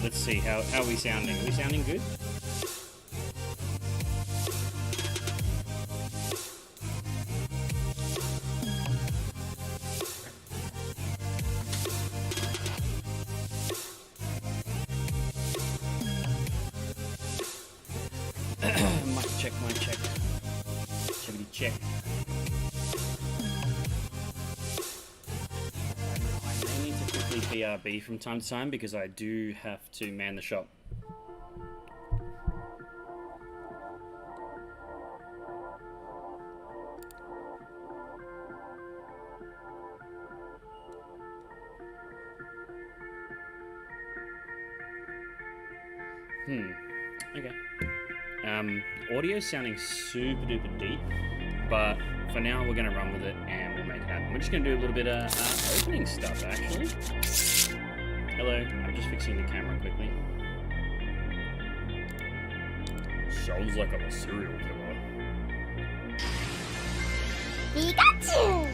Let's see, how are we sounding? Are we sounding good? Mic check. Checkity check. I may need to quickly BRB from time to time because I do have to man the shop. Okay. Audio's sounding super duper deep, but for now we're gonna run with it and we'll make it happen. We're just gonna do a little bit of opening stuff actually. Hello, I'm just fixing the camera quickly. Sounds like I'm a serial killer. Pikachu!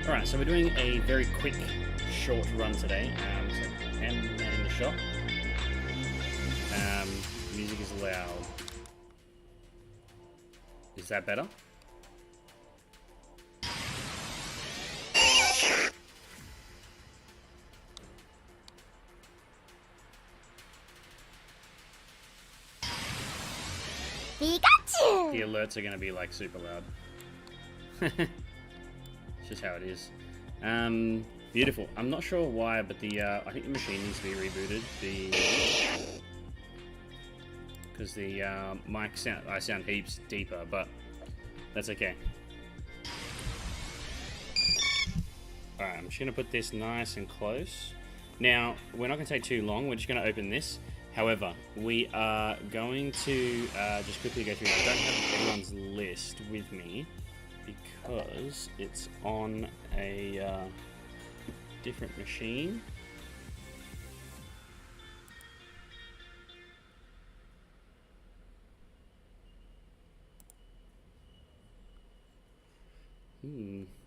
Alright, so we're doing a very quick, short run today. And in the shop. Music is loud. Is that better? Pikachu! The alerts are going to be like super loud. It's just how it is. Beautiful. I'm not sure why, but the I think the machine needs to be rebooted. because the mic sound, I sound heaps deeper, but that's okay. Alright, I'm just going to put this nice and close. Now, we're not going to take too long. We're just going to open this. However, we are going to just quickly go through. I don't have everyone's list with me because it's on a different machine.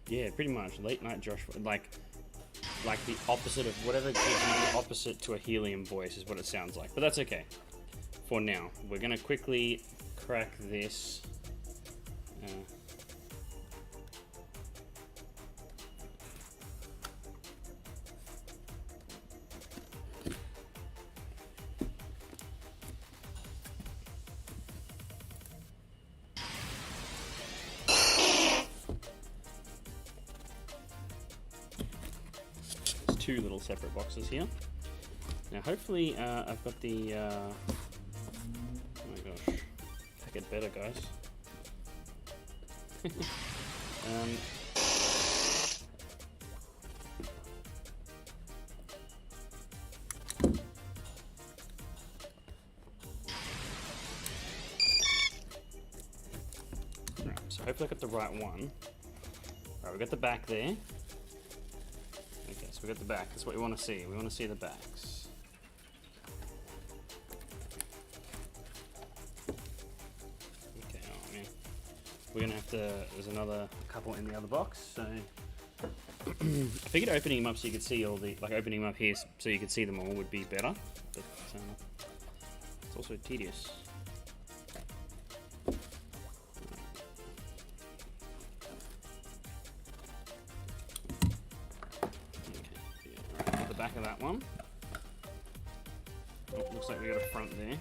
Yeah, pretty much. Late night Josh, like the opposite of whatever gives you the opposite to a helium voice is what it sounds like. But that's okay. For now, we're gonna quickly crack this. Two little separate boxes here. Now hopefully I've got the oh my gosh, I get better, guys. Right, so hopefully I got the right one. Alright, we got the back there. Okay, so we got the back. That's what we want to see. We want to see the backs. Okay, oh man. We're going to have to... There's another couple in the other box, so... I figured opening them up so you could see all the... Like, opening them up here so you could see them all would be better. But it's also tedious. Back of that one. Oh, looks like we got a front there.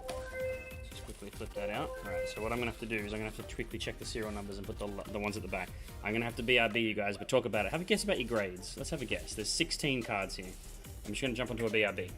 Let's just quickly flip that out. Alright, so what I'm going to have to do is I'm going to have to quickly check the serial numbers and put the ones at the back. I'm going to have to BRB you guys, but talk about it. Have a guess about your grades. Let's have a guess. There's 16 cards here. I'm just going to jump onto a BRB.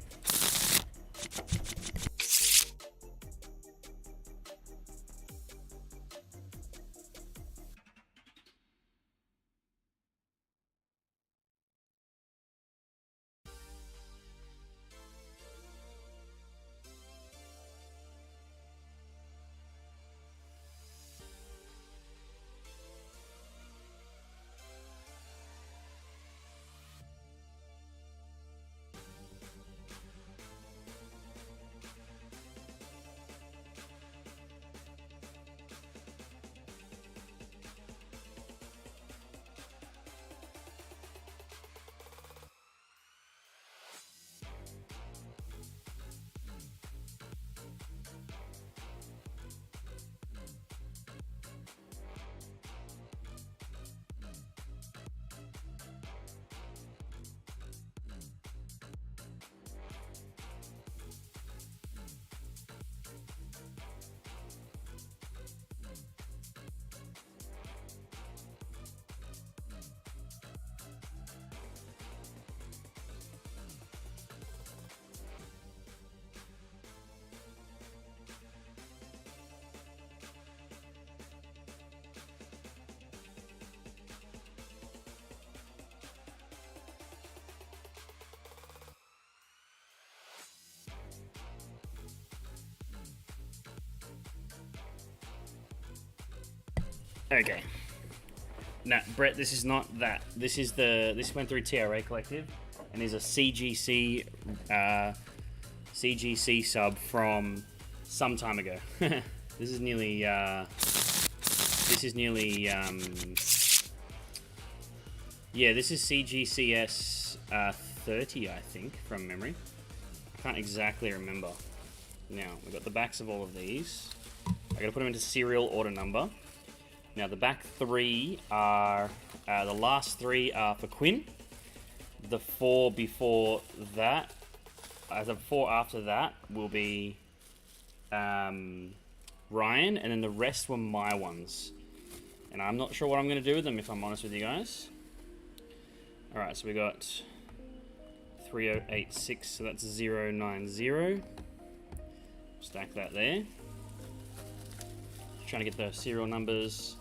Okay. Now, Brett, this is not that. This went through TRA Collective, and is a CGC sub from some time ago. This is nearly yeah, this is CGCS 30, I think, from memory. I can't exactly remember. Now, we've got the backs of all of these. I gotta put them into serial order number. Now, the back three are, the last three are for Quinn. The four before that, the four after that will be Ryan, and then the rest were my ones. And I'm not sure what I'm going to do with them, if I'm honest with you guys. Alright, so we got 3086, so that's 090. Stack that there. Trying to get the serial numbers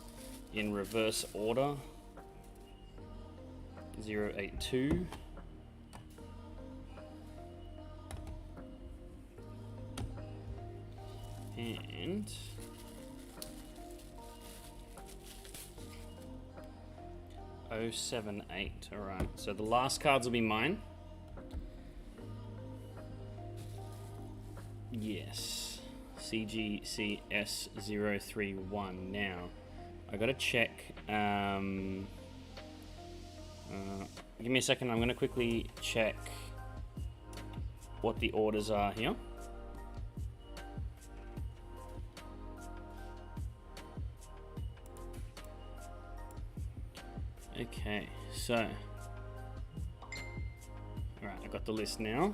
in reverse order. 082. And 078. Alright, so the last cards will be mine. Yes. CGCS031. Now, I gotta check. Give me a second, I'm gonna quickly check what the orders are here. Okay, so, alright, I got the list now.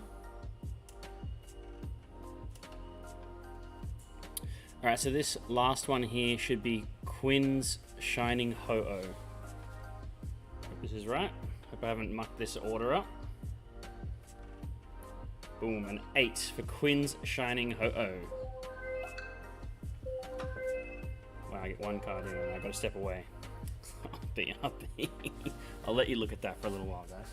Alright, so this last one here should be Quinn's Shining Ho-Oh. Hope this is right. Hope I haven't mucked this order up. Boom, an 8 for Quinn's Shining Ho-Oh. Wow, I get one card in and I gotta step away. I'll let you look at that for a little while, guys.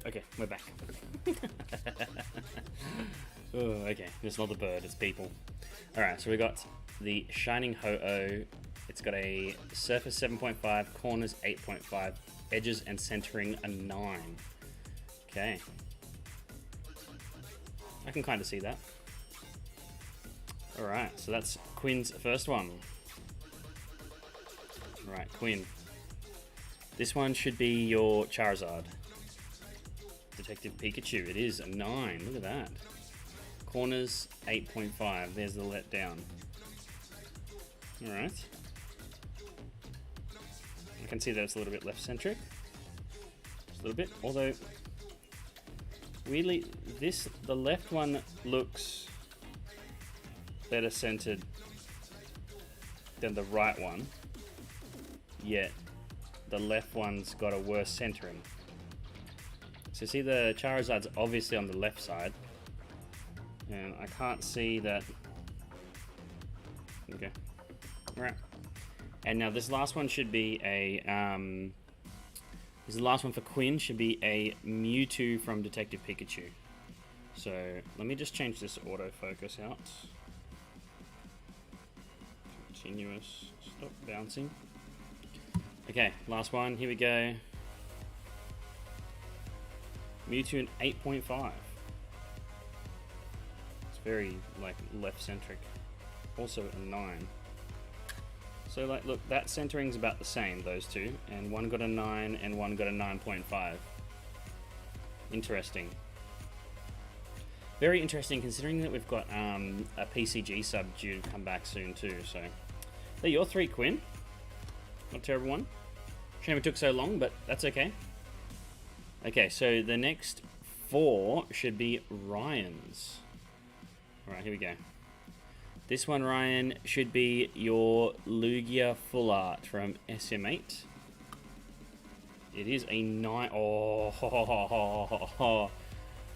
Okay, we're back. Oh, okay, it's not the bird, it's people. Alright, so we got the Shining Ho-Oh. It's got a surface 7.5, corners 8.5, edges and centering a 9. Okay. I can kind of see that. Alright, so that's Quinn's first one. Right, Quinn. This one should be your Charizard. Detective Pikachu. It is a 9. Look at that. Corners 8.5. There's the letdown. Alright. I can see that it's a little bit left centric. Just a little bit. Although, weirdly, the left one looks better centered than the right one. Yet, the left one's got a worse centering. So see, the Charizard's obviously on the left side. And I can't see that. Okay. Alright. And now this last one should be a, this is the last one for Quinn, should be a Mewtwo from Detective Pikachu. So, let me just change this autofocus out. Continuous. Stop bouncing. Okay, last one. Here we go. Mewtwo an 8.5. It's very, like, left-centric. Also a 9. So, like, look, that centering's about the same, those two. And one got a 9 and one got a 9.5. Interesting. Very interesting, considering that we've got a PCG sub due to come back soon, too. So, they're your 3, Quinn. Not a terrible one. Shame it took so long, but that's okay. Okay, so the next 4 should be Ryan's. Alright, here we go. This one, Ryan, should be your Lugia Full Art from SM8. It is a 9. Oh,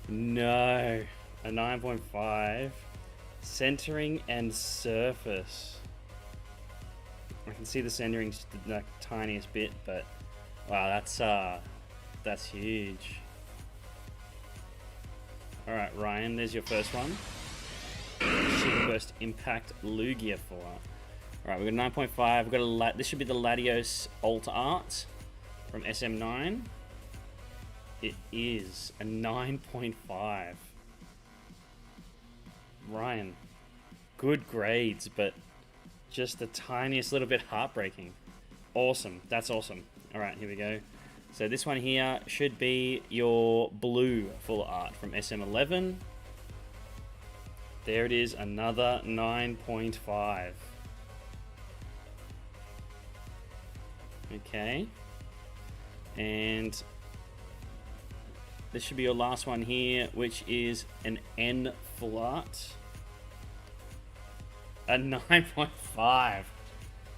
no. A 9.5. Centering and surface. I can see the centering's the tiniest bit, but wow, that's huge. All right, Ryan, there's your first one. Super Burst Impact Lugia Full Art. All right, we've got 9.5. We've got this should be the Latios Alt Art from SM9. It is a 9.5. Ryan, good grades, but just the tiniest little bit heartbreaking. Awesome, that's awesome. All right, here we go. So this one here should be your blue full art from SM11. There it is, another 9.5. Okay. And this should be your last one here, which is an N full art. A 9.5.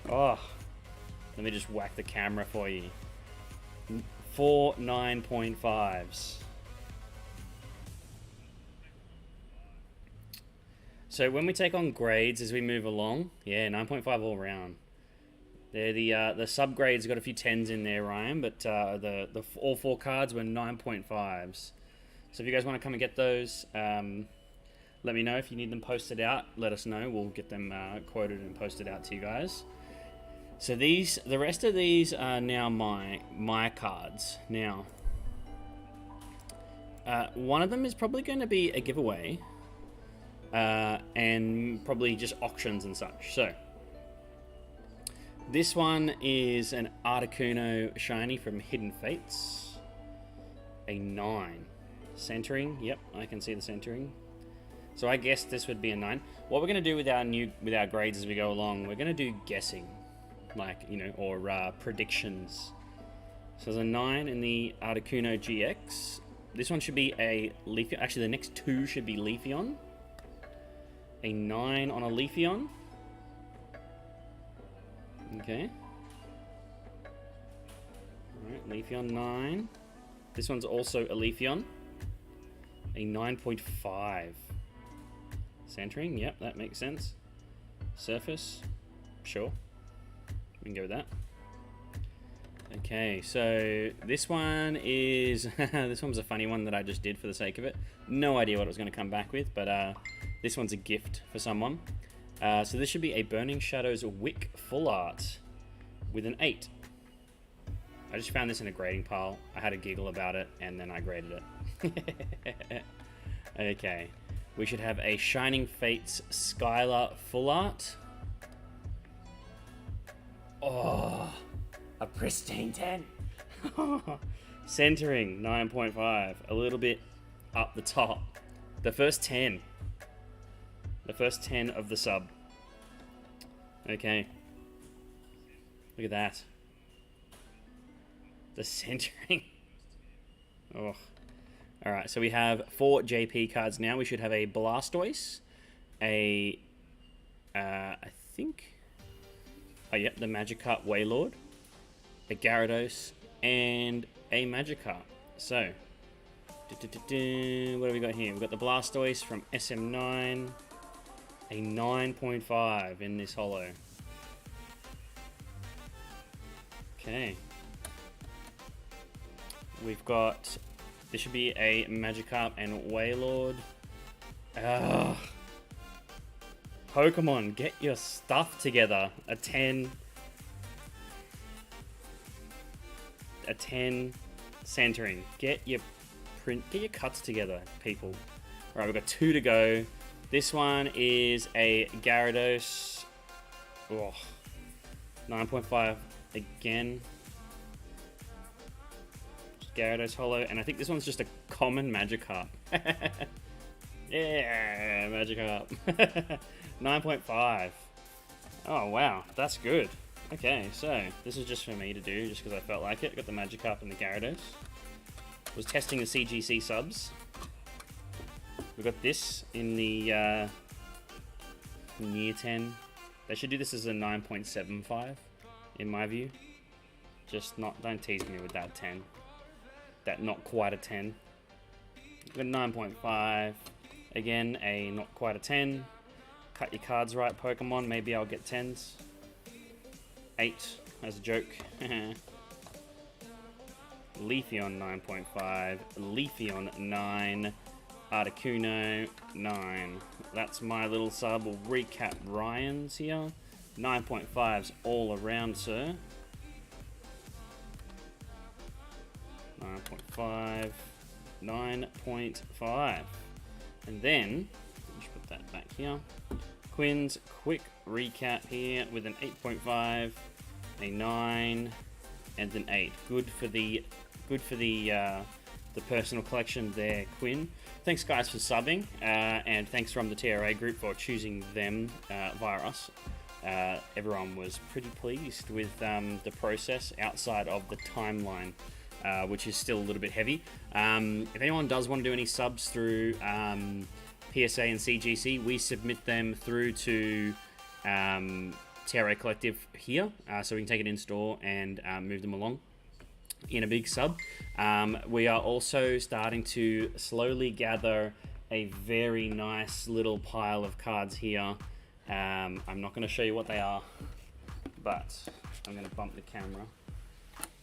Oh, let me just whack the camera for you. 4 9.5s. So when we take on grades as we move along, yeah, 9.5 all around. They're the subgrades got a few 10s in there, Ryan, but the all 4 cards were 9.5s. So if you guys want to come and get those, let me know. If you need them posted out, let us know. We'll get them quoted and posted out to you guys. So the rest of these are now my cards. Now, one of them is probably going to be a giveaway, and probably just auctions and such. So this one is an Articuno Shiny from Hidden Fates, a 9. Centering, yep, I can see the centering. So I guess this would be a 9. What we're going to do with our grades as we go along, we're going to do guessing, like, you know, or predictions. So there's a 9 in the Articuno GX. This one should be a Leafeon. Actually, the next 2 should be Leafeon. A 9 on a Leafeon. Okay. Alright, Leafeon 9. This one's also a Leafeon. A 9.5. Centering, yep, that makes sense. Surface, sure. We can go with that. Okay, so this one is... this one was a funny one that I just did for the sake of it. No idea what it was going to come back with, but this one's a gift for someone. So this should be a Burning Shadows Wick Full Art with an 8. I just found this in a grading pile. I had a giggle about it, and then I graded it. Okay. We should have a Shining Fates Skylar Full Art. Oh, a pristine 10. Centering, 9.5. A little bit up the top. The first 10. The first 10 of the sub. Okay. Look at that. The centering. Oh. Alright, so we have 4 JP cards now. We should have a Blastoise, I think... Oh, yep, the Magikarp Wailord, a Gyarados, and a Magikarp. So, what have we got here? We've got the Blastoise from SM9, a 9.5 in this holo. Okay. We've got... This should be a Magikarp and Wailord. Ugh. Pokemon, get your stuff together. A 10. A 10 centering. Get your cuts together, people. Alright, we've got 2 to go. This one is a Gyarados. Oh, 9.5 again. Gyarados holo, and I think this one's just a common Magikarp. Yeah, Magikarp. 9.5. Oh wow, that's good. Okay, so this is just for me to do, just because I felt like it. Got the Magikarp and the Gyarados. Was testing the CGC subs. We got this in the year 10. They should do this as a 9.75, in my view. Just don't tease me with that 10. That not quite a 10. Got a 9.5. Again, a not quite a 10. Cut your cards right, Pokemon. Maybe I'll get 10s. 8 as a joke. Leafeon 9.5. Leafeon 9. Articuno 9. That's my little sub. We'll recap Ryan's here. 9.5s all around, sir. 9.5. 9.5. And then, just put that back here. Quinn's quick recap here with an 8.5, a 9, and an 8. Good for the personal collection there, Quinn. Thanks guys for subbing, and thanks from the TRA group for choosing them via us. Everyone was pretty pleased with the process outside of the timeline, which is still a little bit heavy. If anyone does want to do any subs through PSA and CGC, we submit them through to TRA Collective here, so we can take it in store and move them along in a big sub. We are also starting to slowly gather a very nice little pile of cards here. I'm not going to show you what they are, but I'm going to bump the camera.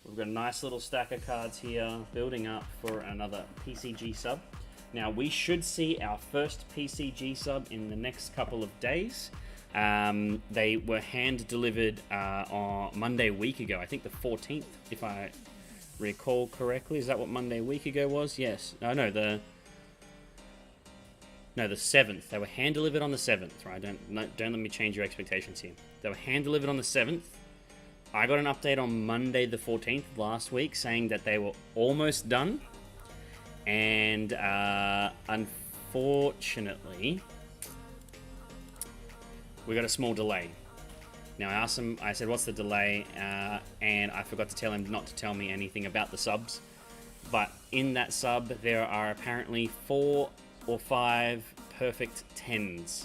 We've got a nice little stack of cards here building up for another PCG sub. Now we should see our first PCG sub in the next couple of days. They were hand delivered on Monday a week ago, I think the 14th, if I recall correctly. Is that what Monday a week ago was? Yes. No, the 7th. They were hand delivered on the 7th, right? Don't let me change your expectations here. They were hand delivered on the 7th. I got an update on Monday the 14th last week saying that they were almost done. And unfortunately, we got a small delay. Now I asked him, I said, what's the delay? And I forgot to tell him not to tell me anything about the subs. But in that sub, there are apparently 4 or 5 perfect 10s.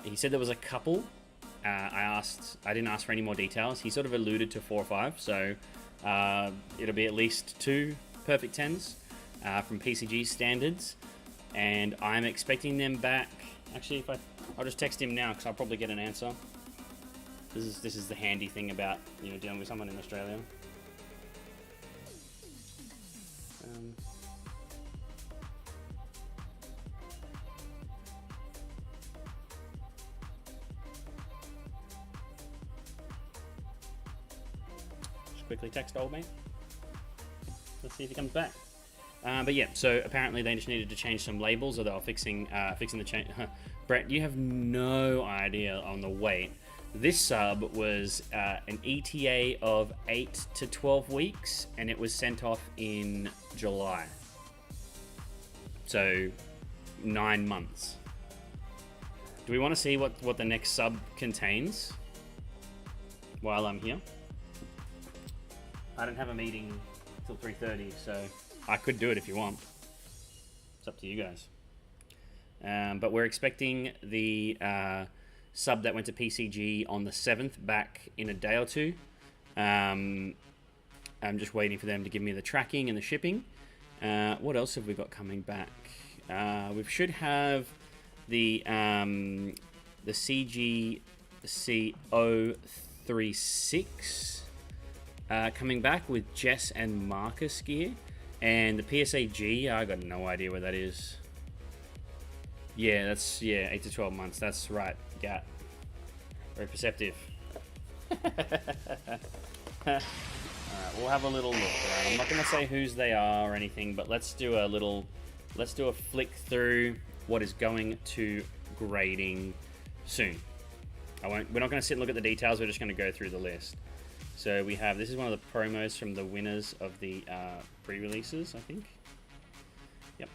He said there was a couple. I didn't ask for any more details. He sort of alluded to 4 or 5, so it'll be at least 2 perfect 10s from PCG standards, and I'm expecting them back. Actually, I'll just text him now because I'll probably get an answer. This is the handy thing about dealing with someone in Australia. Quickly text old mate. Let's see if he comes back. But yeah, so apparently they just needed to change some labels, or they were fixing the change. Brett, you have no idea on the wait. This sub was an ETA of 8 to 12 weeks, and it was sent off in July. So 9 months. Do we want to see what the next sub contains while I'm here? I don't have a meeting till 3:30, so I could do it if you want. It's up to you guys. But we're expecting the sub that went to PCG on the 7th back in a day or two. I'm just waiting for them to give me the tracking and the shipping. What else have we got coming back? We should have the CGC 036 coming back with Jess and Marcus gear, and the PSA G. I got no idea where that is. Yeah, that's 8 to 12 months. That's right. Yeah, very perceptive. Alright, we'll have a little look. Right? I'm not gonna say whose they are or anything, but let's do a flick through what is going to grading soon. We're not gonna sit and look at the details. We're just gonna go through the list. So we have, this is one of the promos from the winners of the pre-releases, I think. Yep.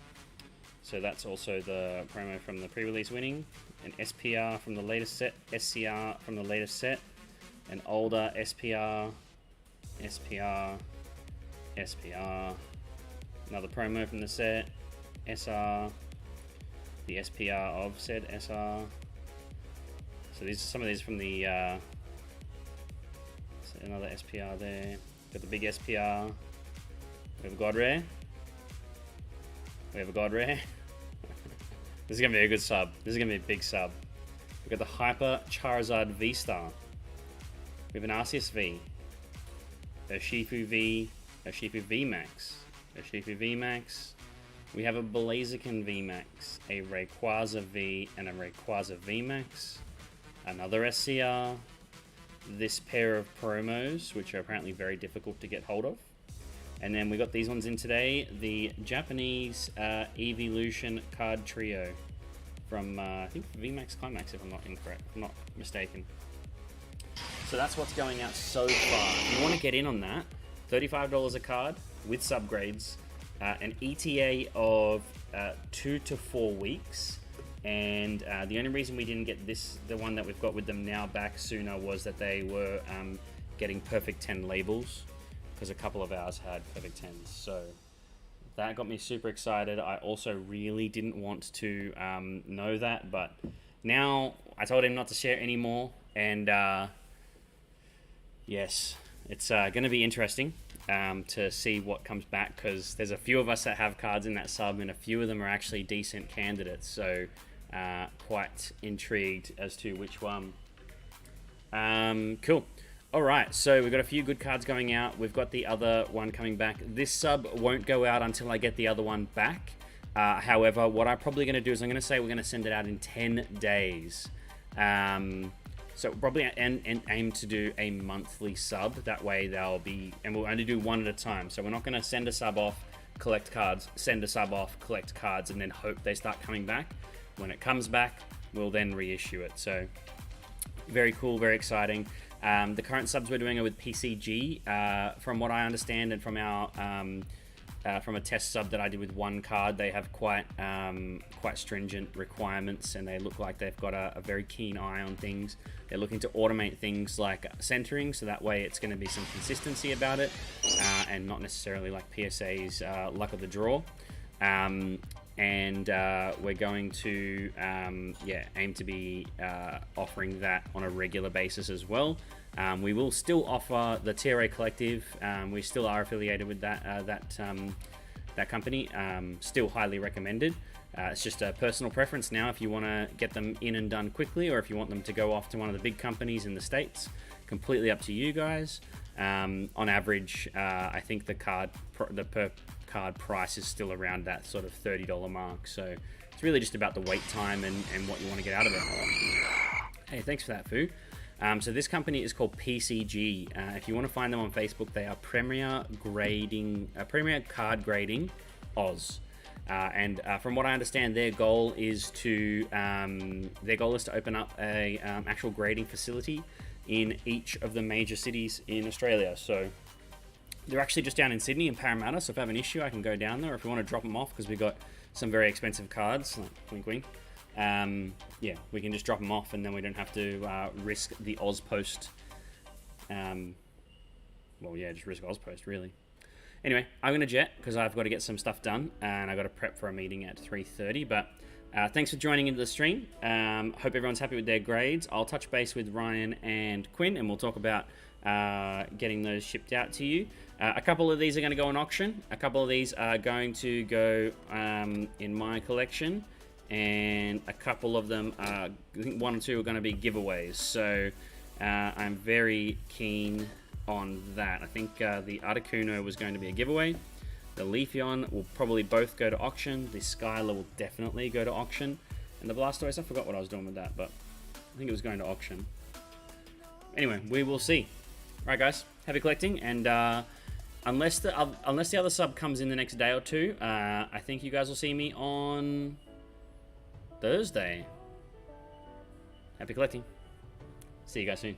So that's also the promo from the pre-release winning, an SPR from the latest set, SCR from the latest set, an older SPR, SPR, SPR, another promo from the set, SR, the SPR of said SR. So these are some of these from the another SPR there, Got the big SPR. We have a God Rare. We have a God Rare. This is going to be a good sub. This is going to be a big sub. We've got the Hyper Charizard V-Star. We have an Arceus V. Urshifu V. Urshifu V-Max. Urshifu V-Max. We have a Blaziken V-Max. A Rayquaza V and a Rayquaza V-Max. Another SCR. This pair of promos, which are apparently very difficult to get hold of. And then we got these ones in today. The Japanese Evolution card trio from, I think, VMAX Climax, if I'm not mistaken. So that's what's going out so far. If you want to get in on that, $35 a card with subgrades, an ETA of 2 to 4 weeks. And the only reason we didn't get the one that we've got with them now back sooner was that they were getting perfect 10 labels, because a couple of ours had perfect 10s. So that got me super excited. I also really didn't want to know that, but now I told him not to share anymore. And yes, it's going to be interesting to see what comes back, because there's a few of us that have cards in that sub, and a few of them are actually decent candidates. So quite intrigued as to which one. Cool. All right, so we've got a few good cards going out. We've got the other one coming back. This sub won't go out until I get the other one back. However, what I'm probably going to do is I'm going to say we're going to send it out in 10 days. So probably aim to do a monthly sub. That way they'll be, and we'll only do one at a time. So we're not going to send a sub off, collect cards, send a sub off, collect cards, and then hope they start coming back. When it comes back, we'll then reissue it. So very cool, very exciting. The current subs we're doing are with PCG, from what I understand, and from our from a test sub that I did with one card. They have quite stringent requirements, and they look like they've got a very keen eye on things. They're looking to automate things like centering, so that way it's going to be some consistency about it, and not necessarily like PSA's luck of the draw. And we're going to aim to be offering that on a regular basis as well. We will still offer the TRA Collective. We still are affiliated with that company. Still highly recommended. It's just a personal preference now if you want to get them in and done quickly, or if you want them to go off to one of the big companies in the States. Completely up to you guys. On average, I think the per card price is still around that sort of $30 mark. So it's really just about the wait time and what you want to get out of it. Hey, thanks for that, Fu. So this company is called PCG. If you want to find them on Facebook, they are Premier Card Grading Oz. And from what I understand, their goal is to open up a actual grading facility in each of the major cities in Australia. So they're actually just down in Sydney and Parramatta, so if I have an issue, I can go down there. If you want to drop them off, because we've got some very expensive cards, like wink wink, yeah, we can just drop them off, and then we don't have to risk the Ozpost. Well, yeah, just risk Ozpost, really. Anyway, I'm going to jet, because I've got to get some stuff done, and I've got to prep for a meeting at 3:30, but thanks for joining into the stream. Hope everyone's happy with their grades. I'll touch base with Ryan and Quinn, and we'll talk about getting those shipped out to you. A couple of these are going to go on auction. A couple of these are going to go in my collection, and a couple of them are, I think 1 or 2 are going to be giveaways. So I'm very keen on that. I think the Articuno was going to be a giveaway. The Leafeon will probably both go to auction. The Skylar will definitely go to auction. And the Blastoise, I forgot what I was doing with that, but I think it was going to auction. Anyway, we will see. Right, guys, happy collecting, and unless the other sub comes in the next day or two, I think you guys will see me on Thursday. Happy collecting. See you guys soon.